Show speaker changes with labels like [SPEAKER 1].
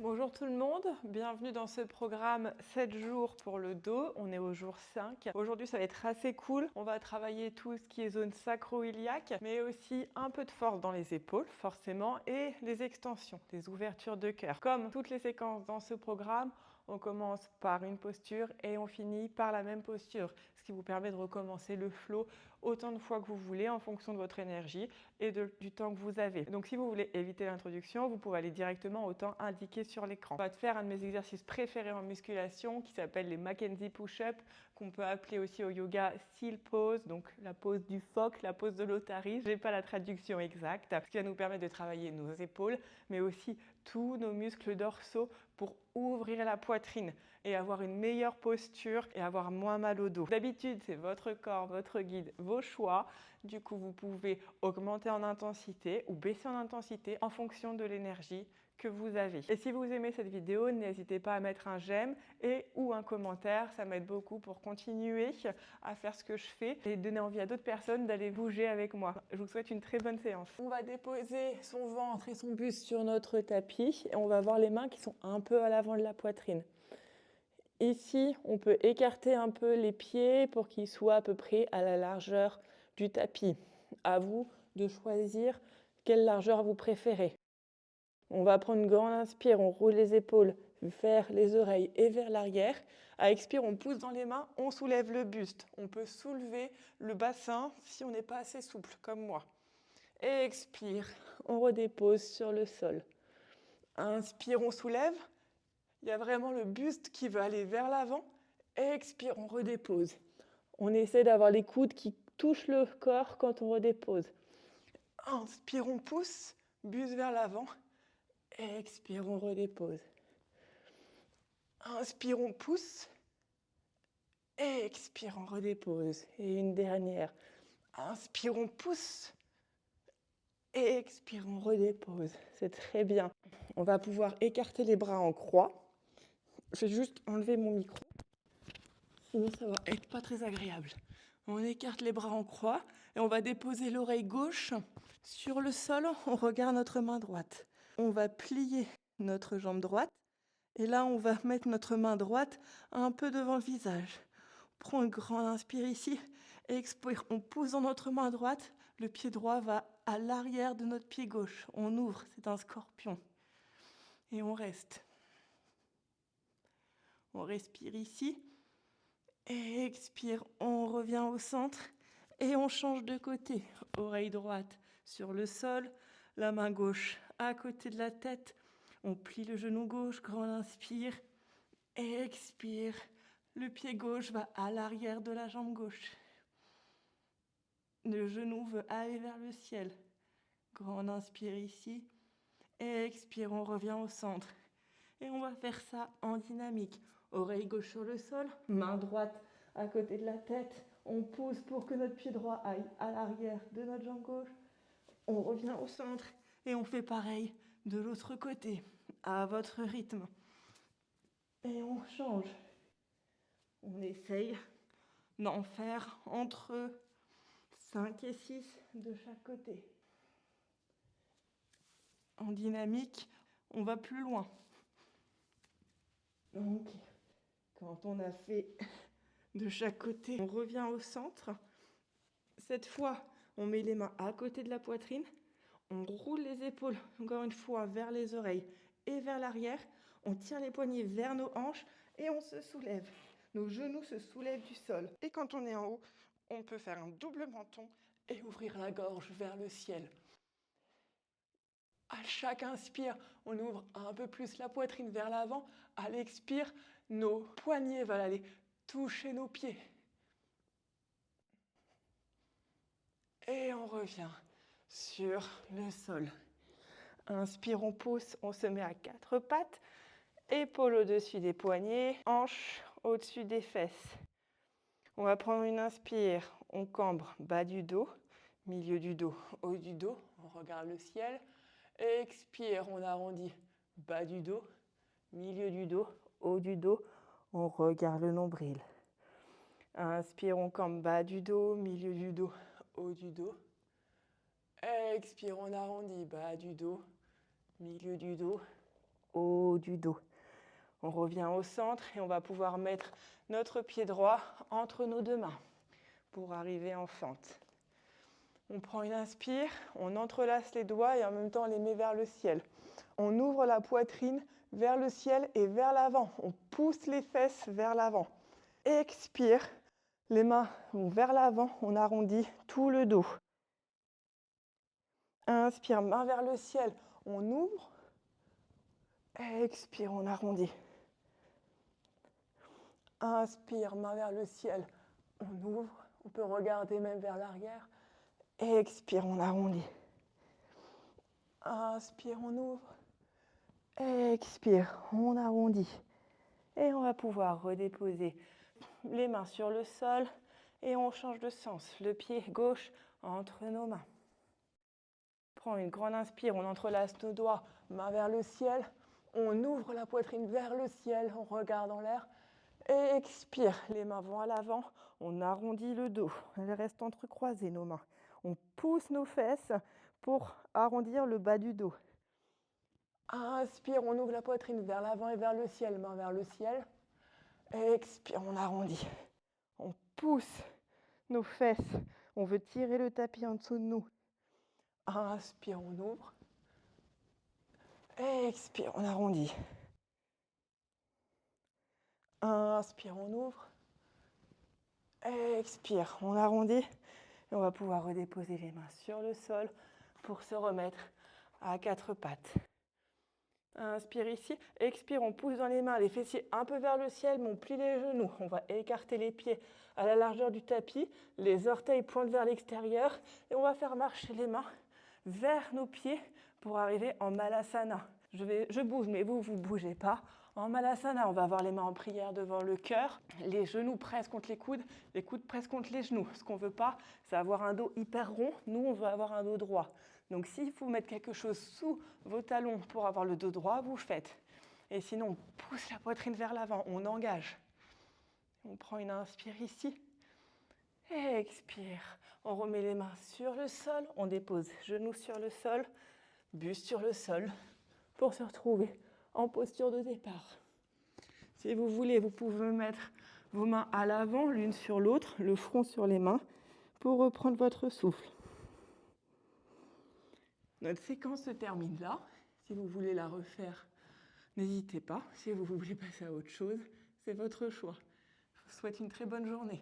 [SPEAKER 1] Bonjour tout le monde, bienvenue dans ce programme 7 jours pour le dos. On est au jour 5. Aujourd'hui ça va être assez cool. On va travailler tout ce qui est zone sacro-iliaque, mais aussi un peu de force dans les épaules forcément et les extensions, les ouvertures de cœur. Comme toutes les séquences dans ce programme, on commence par une posture et on finit par la même posture, ce qui vous permet de recommencer le flow autant de fois que vous voulez en fonction de votre énergie et du temps que vous avez. Donc si vous voulez éviter l'introduction, vous pouvez aller directement au temps indiqué sur l'écran. On va te faire un de mes exercices préférés en musculation qui s'appelle les Mackenzie Push-Up, qu'on peut appeler aussi au yoga Seal Pose, donc la pose du phoque, la pose de l'otarie. Je n'ai pas la traduction exacte, ce qui va nous permettre de travailler nos épaules, mais aussi tous nos muscles dorsaux pour ouvrir la poitrine et avoir une meilleure posture et avoir moins mal au dos. D'habitude, c'est votre corps, votre guide, vos choix. Du coup, vous pouvez augmenter en intensité ou baisser en intensité en fonction de l'énergie que vous avez. Et si vous aimez cette vidéo, n'hésitez pas à mettre un j'aime et ou un commentaire, ça m'aide beaucoup pour continuer à faire ce que je fais et donner envie à d'autres personnes d'aller bouger avec moi. Je vous souhaite une très bonne séance. On va déposer son ventre et son buste sur notre tapis et on va voir les mains qui sont un peu à l'avant de la poitrine. Ici, on peut écarter un peu les pieds pour qu'ils soient à peu près à la largeur du tapis. À vous de choisir quelle largeur vous préférez. On va prendre une grande inspire, on roule les épaules vers les oreilles et vers l'arrière. À expire, on pousse dans les mains, on soulève le buste. On peut soulever le bassin si on n'est pas assez souple, comme moi. Expire, on redépose sur le sol. Inspire, on soulève. Il y a vraiment le buste qui veut aller vers l'avant. Expire, on redépose. On essaie d'avoir les coudes qui touchent le corps quand on redépose. Inspire, on pousse, buste vers l'avant. Expire, on redépose. Inspire, on pousse. Expire, on redépose. Et une dernière. Inspire, on pousse. Expire, on redépose. C'est très bien. On va pouvoir écarter les bras en croix. Je vais juste enlever mon micro. Sinon, ça va être pas très agréable. On écarte les bras en croix et on va déposer l'oreille gauche sur le sol. On regarde notre main droite. On va plier notre jambe droite. Et là, on va mettre notre main droite un peu devant le visage. On prend une grande inspire ici. Expire. On pousse dans notre main droite. Le pied droit va à l'arrière de notre pied gauche. On ouvre. C'est un scorpion. Et on reste. On respire ici. Expire, on revient au centre et on change de côté. Oreille droite sur le sol, la main gauche à côté de la tête. On plie le genou gauche, grand inspire. Expire, le pied gauche va à l'arrière de la jambe gauche. Le genou veut aller vers le ciel. Grand inspire ici. Expire, on revient au centre. Et on va faire ça en dynamique. Oreille gauche sur le sol, main droite à côté de la tête. On pousse pour que notre pied droit aille à l'arrière de notre jambe gauche. On revient au centre et on fait pareil de l'autre côté, à votre rythme. Et on change. On essaye d'en faire entre 5 et 6 de chaque côté. En dynamique, on va plus loin. Donc, quand on a fait de chaque côté, on revient au centre. Cette fois, on met les mains à côté de la poitrine. On roule les épaules, encore une fois, vers les oreilles et vers l'arrière. On tire les poignets vers nos hanches et on se soulève. Nos genoux se soulèvent du sol. Et quand on est en haut, on peut faire un double menton et ouvrir la gorge vers le ciel. À chaque inspire, on ouvre un peu plus la poitrine vers l'avant. À l'expire, nos poignets veulent aller toucher nos pieds. Et on revient sur le sol. Inspire, on pousse, on se met à 4 pattes. Épaules au-dessus des poignets, hanches au-dessus des fesses. On va prendre une inspire, on cambre bas du dos, milieu du dos, haut du dos. On regarde le ciel. Expire, on arrondit bas du dos, milieu du dos, haut du dos. On regarde le nombril. Inspire, on cambre bas du dos, milieu du dos, haut du dos. Expire, on arrondit bas du dos, milieu du dos, haut du dos. On revient au centre et on va pouvoir mettre notre pied droit entre nos deux mains pour arriver en fente. On prend une inspire, on entrelace les doigts et en même temps on les met vers le ciel. On ouvre la poitrine vers le ciel et vers l'avant. On pousse les fesses vers l'avant. Expire, les mains vont vers l'avant, on arrondit tout le dos. Inspire, main vers le ciel, on ouvre. Expire, on arrondit. Inspire, main vers le ciel, on ouvre. On peut regarder même vers l'arrière. Expire, on arrondit. Inspire, on ouvre. Expire, on arrondit. Et on va pouvoir redéposer les mains sur le sol et on change de sens. Le pied gauche entre nos mains. Prends une grande inspire, on entrelace nos doigts, main vers le ciel. On ouvre la poitrine vers le ciel, on regarde en l'air. Et expire, les mains vont à l'avant, on arrondit le dos. Elles restent entrecroisées, nos mains. On pousse nos fesses pour arrondir le bas du dos. Inspire, on ouvre la poitrine vers l'avant et vers le ciel, main vers le ciel. Expire, on arrondit. On pousse nos fesses. On veut tirer le tapis en dessous de nous. Inspire, on ouvre. Expire, on arrondit. Inspire, on ouvre. Expire, on arrondit. Et on va pouvoir redéposer les mains sur le sol pour se remettre à quatre pattes. Inspire ici, expire, on pousse dans les mains, les fessiers un peu vers le ciel, mais on plie les genoux. On va écarter les pieds à la largeur du tapis, les orteils pointent vers l'extérieur et on va faire marcher les mains vers nos pieds pour arriver en Malasana. Je bouge, mais vous ne bougez pas. En Malasana, on va avoir les mains en prière devant le cœur, les genoux pressent contre les coudes pressent contre les genoux. Ce qu'on ne veut pas, c'est avoir un dos hyper rond. Nous, on veut avoir un dos droit. Donc, s'il faut mettre quelque chose sous vos talons pour avoir le dos droit, vous le faites. Et sinon, on pousse la poitrine vers l'avant, on engage. On prend une inspire ici. Expire. On remet les mains sur le sol, on dépose genoux sur le sol, buste sur le sol pour se retrouver en posture de départ. Si vous voulez, vous pouvez mettre vos mains à l'avant, l'une sur l'autre, le front sur les mains, pour reprendre votre souffle. Notre séquence se termine là. Si vous voulez la refaire, n'hésitez pas. Si vous voulez passer à autre chose, c'est votre choix. Je vous souhaite une très bonne journée.